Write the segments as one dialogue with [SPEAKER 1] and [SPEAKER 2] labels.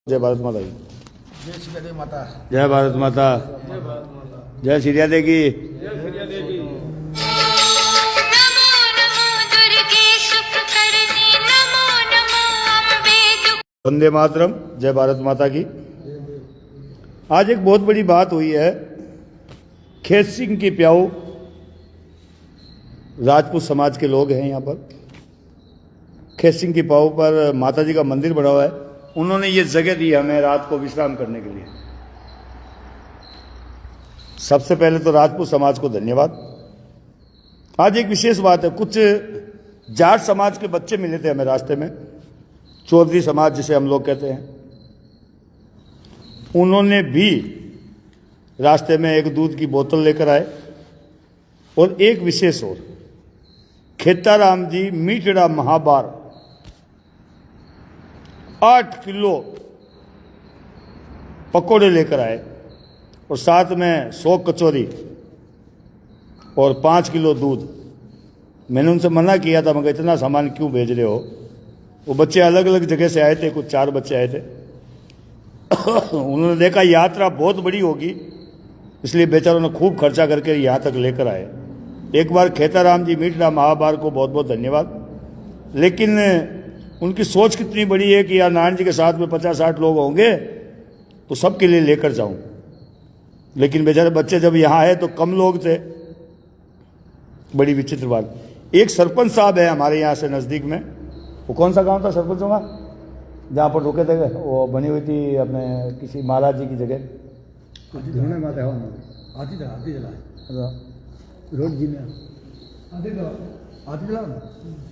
[SPEAKER 1] जय भारत माता की
[SPEAKER 2] जय श्री देवी माता।
[SPEAKER 1] जय भारत माता। जय श्री देवी। वंदे मातरम। जय भारत माता की। आज एक बहुत बड़ी बात हुई है। खेत सिंह की प्याऊ राजपूत समाज के लोग हैं यहाँ पर। खेत सिंह की प्याऊ पर माता जी का मंदिर बना हुआ है। उन्होंने ये जगह दी हमें रात को विश्राम करने के लिए। सबसे पहले तो राजपूत समाज को धन्यवाद। आज एक विशेष बात है, कुछ जाट समाज के बच्चे मिले थे हमें रास्ते में, चौधरी समाज जिसे हम लोग कहते हैं। उन्होंने भी रास्ते में एक दूध की बोतल लेकर आए और एक विशेष और खेताराम जी मीठड़ा महाबार 8 किलो पकोड़े लेकर आए और साथ में 100 कचौरी और 5 किलो दूध। मैंने उनसे मना किया था, मगर इतना सामान क्यों भेज रहे हो। वो बच्चे अलग अलग जगह से आए थे, कुछ 4 बच्चे आए थे। उन्होंने देखा यात्रा बहुत बड़ी होगी, इसलिए बेचारों ने खूब खर्चा करके यहाँ तक लेकर आए। एक बार खेताराम जी मीठड़ा महाबार को बहुत बहुत धन्यवाद। लेकिन उनकी सोच कितनी बड़ी है कि यार नारायण जी के साथ में 50-60 लोग होंगे तो सबके लिए लेकर जाऊं। लेकिन बेचारे बच्चे जब यहाँ आए तो कम लोग थे। बड़ी विचित्र बात। एक सरपंच साहब है हमारे यहाँ से नज़दीक में। वो कौन सा गांव था सरपंचों का, जहाँ पर रुके थे? वो बनी हुई थी अपने किसी महाराज जी की जगह।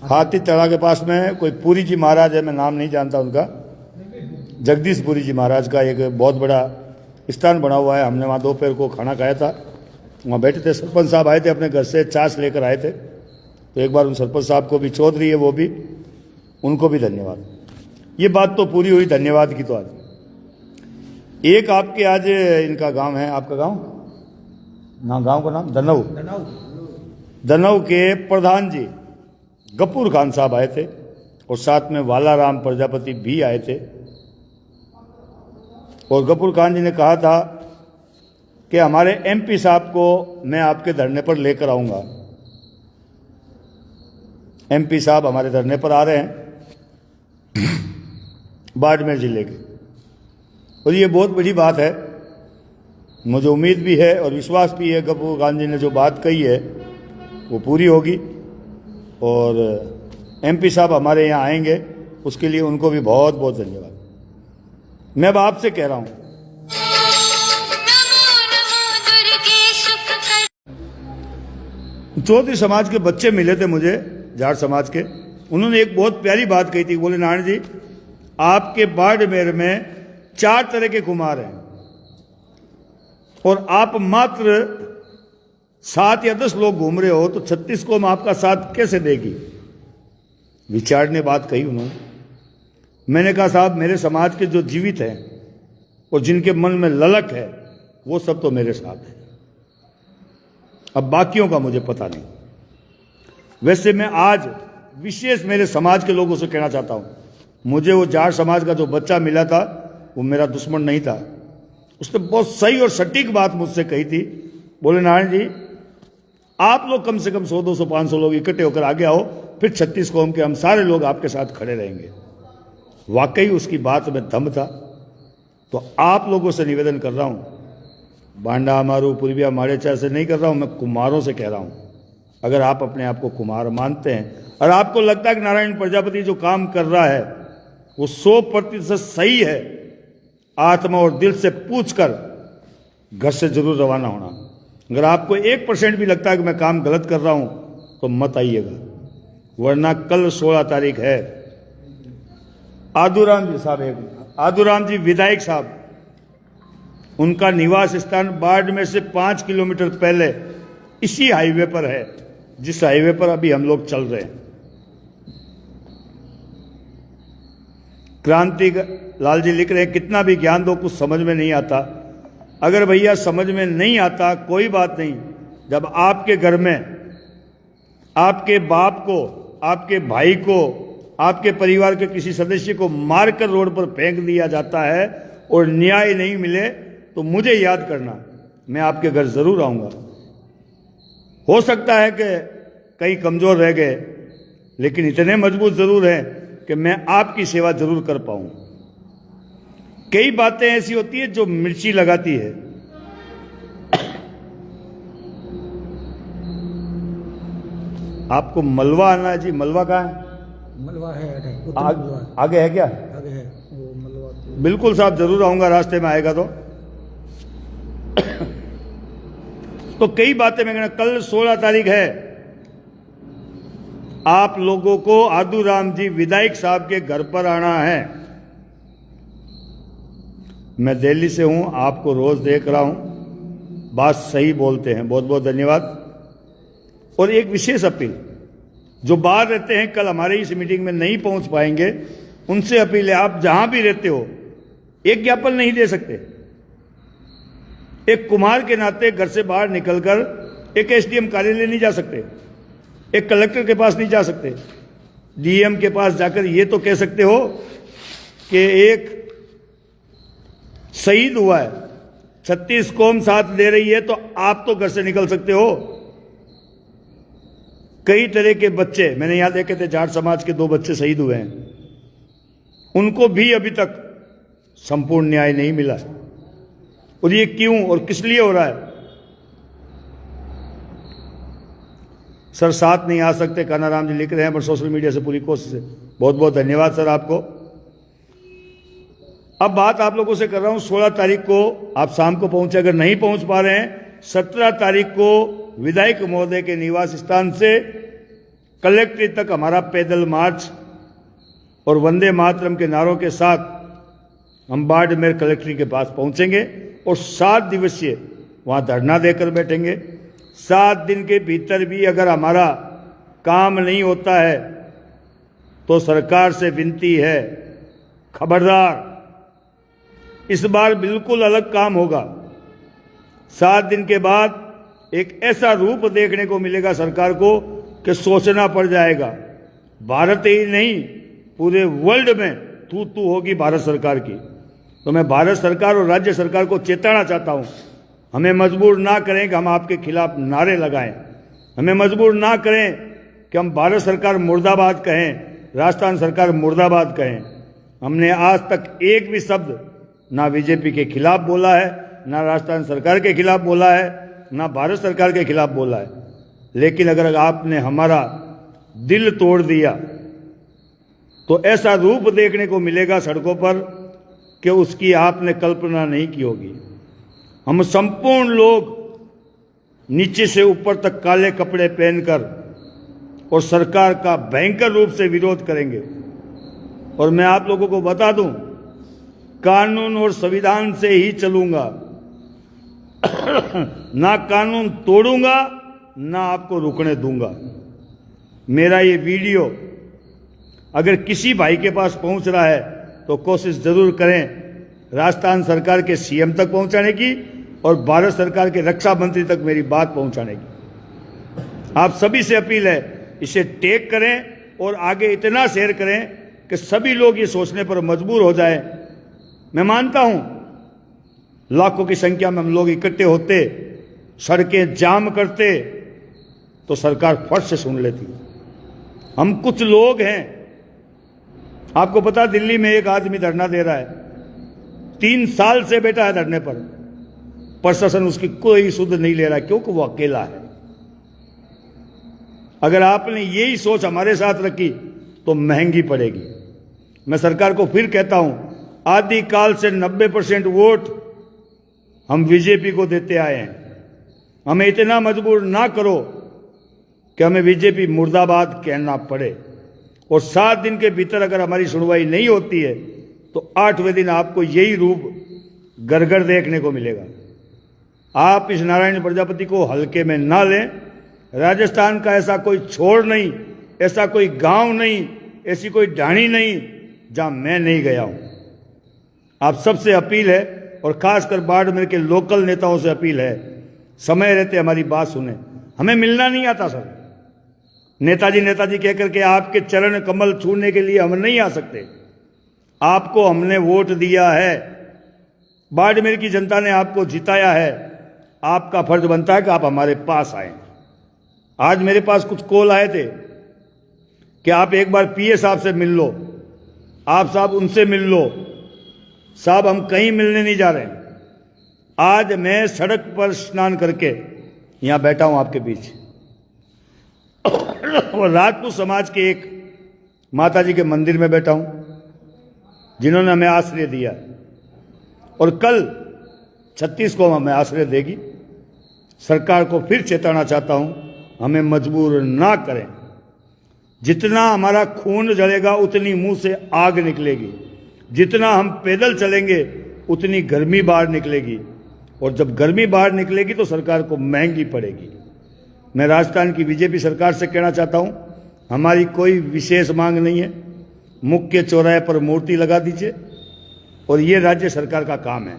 [SPEAKER 1] हाथी तड़ा के पास में कोई पुरी जी महाराज है, मैं नाम नहीं जानता उनका। जगदीश पुरी जी महाराज का एक बहुत बड़ा स्थान बना हुआ है। हमने वहाँ दोपहर को खाना खाया था, वहाँ बैठे थे। सरपंच साहब आए थे अपने घर से, छाछ लेकर आए थे। तो एक बार उन सरपंच साहब को भी, चौधरी है वो भी, उनको भी धन्यवाद। ये बात तो पूरी हुई धन्यवाद की। तो आज एक आपके आज इनका गांव है, आपका गांव ना, गांव का नाम दनऊ। दनऊ के प्रधान जी गफूर खान साहब आए थे और साथ में वालाराम प्रजापति भी आए थे। और गफूर खान जी ने कहा था कि हमारे एमपी साहब को मैं आपके धरने पर लेकर आऊंगा। एमपी साहब हमारे धरने पर आ रहे हैं बाड़मेर जिले के, और ये बहुत बड़ी बात है। मुझे उम्मीद भी है और विश्वास भी है गफूर खान जी ने जो बात कही है वो पूरी होगी। और एमपी साहब हमारे यहाँ आएंगे, उसके लिए उनको भी बहुत बहुत धन्यवाद। मैं अब आपसे कह रहा हूं, चौधरी समाज के बच्चे मिले थे मुझे, जाट समाज के। उन्होंने एक बहुत प्यारी बात कही थी। बोले नारायण जी, आपके बाड़मेर में 4 तरह के कुमार हैं और आप मात्र 7 या 10 लोग घूम रहे हो, तो 36 कौम आपका साथ कैसे देगी? विचार ने बात कही उन्होंने। मैंने कहा साहब, मेरे समाज के जो जीवित हैं और जिनके मन में ललक है वो सब तो मेरे साथ है। अब बाकियों का मुझे पता नहीं। वैसे मैं आज विशेष मेरे समाज के लोगों से कहना चाहता हूं, मुझे वो जाट समाज का जो बच्चा मिला था वो मेरा दुश्मन नहीं था। उसने बहुत सही और सटीक बात मुझसे कही थी। बोले नारायण जी, आप लोग कम से कम 100, 200, 500 लोग इकट्ठे होकर आगे आओ, फिर 36 कौम के हम सारे लोग आपके साथ खड़े रहेंगे। वाकई उसकी बात में दम था। तो आप लोगों से निवेदन कर रहा हूं, बांडा मारू पूर्विया माड़ेचा से नहीं कर रहा हूं, मैं कुमारों से कह रहा हूं। अगर आप अपने आप को कुमार मानते हैं और आपको लगता है कि नारायण प्रजापति जो काम कर रहा है वो 100% सही है, आत्मा और दिल से पूछकर घर से जरूर रवाना होना। अगर आपको 1% भी लगता है कि मैं काम गलत कर रहा हूं तो मत आइएगा, वरना कल 16 तारीख है। आदूराम जी साहब, एक आदूराम जी विधायक साहब, उनका निवास स्थान बाड़मेर से 5 किलोमीटर पहले इसी हाईवे पर है, जिस हाईवे पर अभी हम लोग चल रहे हैं। क्रांति लाल जी लिख रहे हैं, कितना भी ज्ञान दो कुछ समझ में नहीं आता। अगर भैया समझ में नहीं आता कोई बात नहीं, जब आपके घर में आपके बाप को, आपके भाई को आपके परिवार के किसी सदस्य को मारकर रोड पर फेंक दिया जाता है और न्याय नहीं मिले तो मुझे याद करना, मैं आपके घर जरूर आऊंगा। हो सकता है कि कहीं कमजोर रह गए, लेकिन इतने मजबूत जरूर हैं कि मैं आपकी सेवा जरूर कर पाऊं। कई बातें ऐसी होती है जो मिर्ची लगाती है। आपको मलवा आना है जी, मलवा कहाँ है?
[SPEAKER 2] मलवा है
[SPEAKER 1] आगे है क्या?
[SPEAKER 2] आगे है वो मलवा।
[SPEAKER 1] बिल्कुल साहब, जरूर आऊंगा, रास्ते में आएगा तो कई बातें मैं कहना। कल 16 तारीख है, आप लोगों को आदूराम जी विधायक साहब के घर पर आना है। मैं दिल्ली से हूं, आपको रोज देख रहा हूं, बात सही बोलते हैं, बहुत बहुत धन्यवाद। और एक विशेष अपील, जो बाहर रहते हैं, कल हमारे इस मीटिंग में नहीं पहुंच पाएंगे, उनसे अपील है, आप जहां भी रहते हो एक ज्ञापन नहीं दे सकते। एक कुम्हार के नाते घर से बाहर निकलकर एक एसडीएम कार्यालय नहीं जा सकते, एक कलेक्टर के पास नहीं जा सकते, डीएम के पास जाकर ये तो कह सकते हो कि एक शहीद हुआ है, 36 कौम साथ दे रही है, तो आप तो घर से निकल सकते हो। कई तरह के बच्चे मैंने यहां देखे थे, जाट समाज के 2 बच्चे शहीद हुए हैं, उनको भी अभी तक संपूर्ण न्याय नहीं मिला है। और ये क्यों और किस लिए हो रहा है? सर साथ नहीं आ सकते, कानाराम जी लिख रहे हैं, पर सोशल मीडिया से पूरी कोशिश है। बहुत बहुत धन्यवाद सर आपको। अब बात आप लोगों से कर रहा हूं, 16 तारीख को आप शाम को पहुंचे, अगर नहीं पहुंच पा रहे हैं 17 तारीख को विधायक महोदय के निवास स्थान से कलेक्ट्रेट तक हमारा पैदल मार्च और वंदे मातरम के नारों के साथ हम बाड़मेर कलेक्ट्रेट के पास पहुंचेंगे और 7 दिवसीय वहां धरना देकर बैठेंगे। 7 दिन के भीतर भी अगर हमारा काम नहीं होता है तो सरकार से विनती है, खबरदार, इस बार बिल्कुल अलग काम होगा। 7 दिन के बाद एक ऐसा रूप देखने को मिलेगा सरकार को कि सोचना पड़ जाएगा। भारत ही नहीं, पूरे वर्ल्ड में तू तू होगी भारत सरकार की। तो मैं भारत सरकार और राज्य सरकार को चेताना चाहता हूं, हमें मजबूर ना करें कि हम आपके खिलाफ नारे लगाएं, हमें मजबूर ना करें कि हम भारत सरकार मुर्दाबाद कहें, राजस्थान सरकार मुर्दाबाद कहें। हमने आज तक एक भी शब्द ना बीजेपी के खिलाफ बोला है, ना राजस्थान सरकार के खिलाफ बोला है, ना भारत सरकार के खिलाफ बोला है। लेकिन अगर आपने हमारा दिल तोड़ दिया तो ऐसा रूप देखने को मिलेगा सड़कों पर कि उसकी आपने कल्पना नहीं की होगी। हम संपूर्ण लोग नीचे से ऊपर तक काले कपड़े पहनकर और सरकार का भयंकर रूप से विरोध करेंगे। और मैं आप लोगों को बता दूं, कानून और संविधान से ही चलूंगा, ना कानून तोड़ूंगा, ना आपको रुकने दूंगा। मेरा ये वीडियो अगर किसी भाई के पास पहुंच रहा है तो कोशिश जरूर करें राजस्थान सरकार के सीएम तक पहुंचाने की और भारत सरकार के रक्षा मंत्री तक मेरी बात पहुंचाने की। आप सभी से अपील है, इसे टेक करें और आगे इतना शेयर करें कि सभी लोग ये सोचने पर मजबूर हो जाएं। मैं मानता हूं लाखों की संख्या में हम लोग इकट्ठे होते, सड़कें जाम करते तो सरकार फट से सुन लेती। हम कुछ लोग हैं, आपको पता दिल्ली में एक आदमी धरना दे रहा है, 3 साल से बैठा है धरने पर, प्रशासन उसकी कोई सुध नहीं ले रहा क्योंकि वो अकेला है। अगर आपने यही सोच हमारे साथ रखी तो महंगी पड़ेगी। मैं सरकार को फिर कहता हूं, आदिकाल से 90% वोट हम बीजेपी को देते आए हैं। हमें इतना मजबूर ना करो कि हमें बीजेपी मुर्दाबाद कहना पड़े। और 7 दिन के भीतर अगर हमारी सुनवाई नहीं होती है तो 8वें दिन आपको यही रूप गड़गड़ देखने को मिलेगा। आप इस नारायण प्रजापति को हल्के में ना लें। राजस्थान का ऐसा कोई छोर नहीं, ऐसा कोई गांव नहीं, ऐसी कोई ढाणी नहीं जहां मैं नहीं गया हूं। आप सबसे अपील है और खासकर बाड़मेर के लोकल नेताओं से अपील है, समय रहते हमारी बात सुने। हमें मिलना नहीं आता सर, नेताजी नेताजी कह करके आपके चरण कमल छूने के लिए हम नहीं आ सकते। आपको हमने वोट दिया है, बाड़मेर की जनता ने आपको जिताया है, आपका फर्ज बनता है कि आप हमारे पास आए। आज मेरे पास कुछ कॉल आए थे कि आप एक बार पीए साहब से मिल लो, आप साहब उनसे मिल लो। साहब हम कहीं मिलने नहीं जा रहे हैं। आज मैं सड़क पर स्नान करके यहां बैठा हूं आपके बीच और राजपूत समाज के एक माताजी के मंदिर में बैठा हूं जिन्होंने हमें आश्रय दिया, और कल 36 को हमें आश्रय देगी। सरकार को फिर चेताना चाहता हूं, हमें मजबूर ना करें। जितना हमारा खून जलेगा उतनी मुंह से आग निकलेगी, जितना हम पैदल चलेंगे उतनी गर्मी बाहर निकलेगी, और जब गर्मी बाहर निकलेगी तो सरकार को महंगी पड़ेगी। मैं राजस्थान की बीजेपी सरकार से कहना चाहता हूं, हमारी कोई विशेष मांग नहीं है। मुख्य चौराहे पर मूर्ति लगा दीजिए और ये राज्य सरकार का काम है।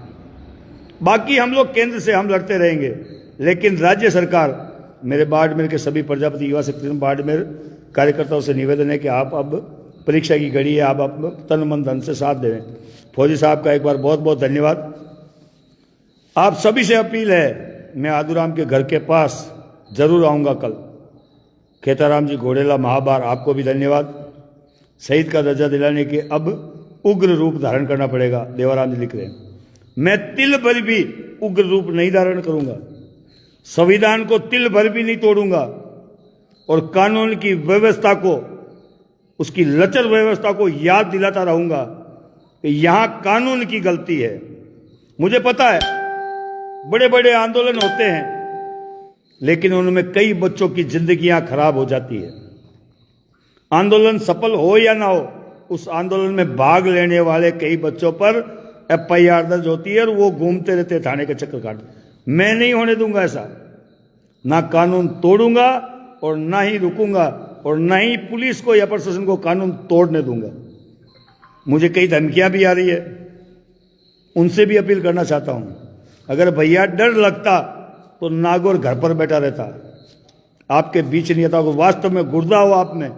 [SPEAKER 1] बाकी हम लोग केंद्र से हम लड़ते रहेंगे, लेकिन राज्य सरकार, मेरे बाड़मेर के सभी प्रजापति युवा शक्ति बाड़मेर कार्यकर्ताओं से निवेदन है कि आप अब परीक्षा की घड़ी है, आप अब तन मन धन से साथ दें। फौजी साहब का एक बार बहुत बहुत धन्यवाद। आप सभी से अपील है, मैं आदूराम के घर के पास जरूर आऊँगा कल। खेताराम जी घोड़ेला महाबार, आपको भी धन्यवाद। शहीद का दर्जा दिलाने के अब उग्र रूप धारण करना पड़ेगा, देवाराम जी लिख रहे हैं। मैं तिल भर भी उग्र रूप नहीं धारण करूंगा, संविधान को तिल भर भी नहीं तोड़ूंगा, और कानून की व्यवस्था को, उसकी लचर व्यवस्था को याद दिलाता रहूंगा कि यहां कानून की गलती है। मुझे पता है बड़े बड़े आंदोलन होते हैं, लेकिन उनमें कई बच्चों की जिंदगियां खराब हो जाती है। आंदोलन सफल हो या ना हो, उस आंदोलन में भाग लेने वाले कई बच्चों पर FIR दर्ज होती है और वो घूमते रहते थाने के चक्कर काट। मैं नहीं होने दूंगा ऐसा। ना कानून तोड़ूंगा और ना ही रुकूंगा, और ना ही पुलिस को या प्रशासन को कानून तोड़ने दूंगा। मुझे कई धमकियां भी आ रही है, उनसे भी अपील करना चाहता हूं, अगर भैया डर लगता तो नागौर घर पर बैठा रहता, आपके बीच नहीं आता। वास्तव में गुर्दा हो आप में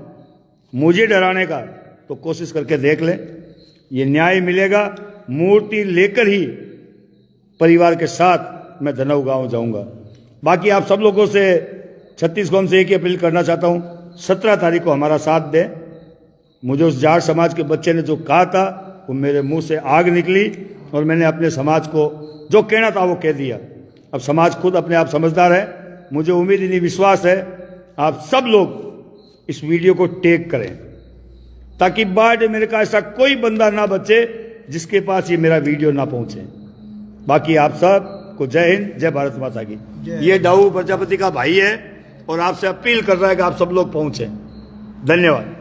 [SPEAKER 1] मुझे डराने का, तो कोशिश करके देख लें, ये न्याय मिलेगा। मूर्ति लेकर ही परिवार के साथ मैं धनऊ गांव जाऊंगा। बाकी आप सब लोगों से छत्तीसगढ़ से एक ही अपील करना चाहता हूं, 17 तारीख को हमारा साथ दें। मुझे उस जाट समाज के बच्चे ने जो कहा था वो मेरे मुंह से आग निकली, और मैंने अपने समाज को जो कहना था वो कह दिया। अब समाज खुद अपने आप समझदार है। मुझे उम्मीद नहीं, विश्वास है आप सब लोग इस वीडियो को टैग करें, ताकि बाड़मेर का ऐसा कोई बंदा ना बचे जिसके पास ये मेरा वीडियो ना पहुंचे। बाकी आप सब को जय हिंद, जय भारत माता की। ये दाऊ प्रजापति का भाई है और आपसे अपील कर रहा है कि आप सब लोग पहुंचे। धन्यवाद।